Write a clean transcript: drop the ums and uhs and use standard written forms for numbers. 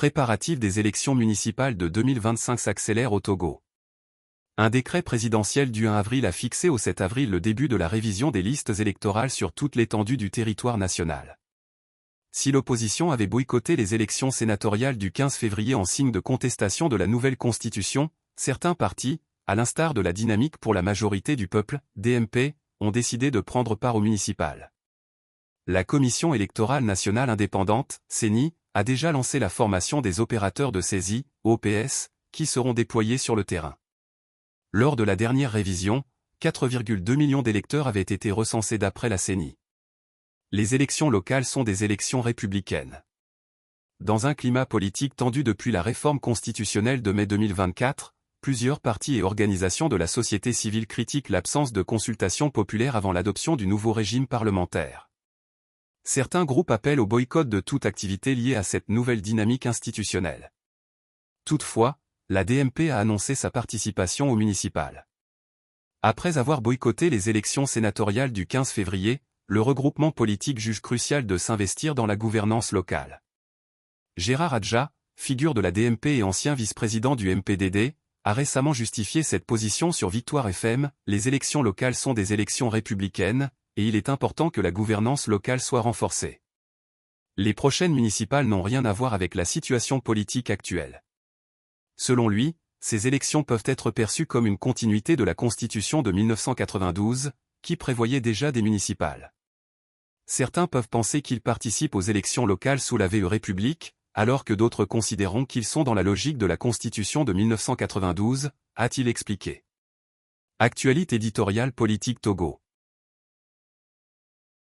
Préparatifs des élections municipales de 2025 s'accélèrent au Togo. Un décret présidentiel du 1 avril a fixé au 7 avril le début de la révision des listes électorales sur toute l'étendue du territoire national. Si l'opposition avait boycotté les élections sénatoriales du 15 février en signe de contestation de la nouvelle constitution, certains partis, à l'instar de la Dynamique pour la majorité du peuple, DMP, ont décidé de prendre part au municipal. La Commission électorale nationale indépendante, CENI, a déjà lancé la formation des opérateurs de saisie, OPS, qui seront déployés sur le terrain. Lors de la dernière révision, 4,2 millions d'électeurs avaient été recensés d'après la CENI. Les élections locales sont des élections républicaines. Dans un climat politique tendu depuis la réforme constitutionnelle de mai 2024, plusieurs partis et organisations de la société civile critiquent l'absence de consultation populaire avant l'adoption du nouveau régime parlementaire. Certains groupes appellent au boycott de toute activité liée à cette nouvelle dynamique institutionnelle. Toutefois, la DMP a annoncé sa participation au municipal. Après avoir boycotté les élections sénatoriales du 15 février, le regroupement politique juge crucial de s'investir dans la gouvernance locale. Gérard Adja, figure de la DMP et ancien vice-président du MPDD, a récemment justifié cette position sur Victoire FM. Les élections locales sont des élections républicaines, et il est important que la gouvernance locale soit renforcée. Les prochaines municipales n'ont rien à voir avec la situation politique actuelle. Selon lui, ces élections peuvent être perçues comme une continuité de la Constitution de 1992, qui prévoyait déjà des municipales. Certains peuvent penser qu'ils participent aux élections locales sous la VE République, alors que d'autres considéreront qu'ils sont dans la logique de la Constitution de 1992, a-t-il expliqué. Actualité éditoriale politique Togo.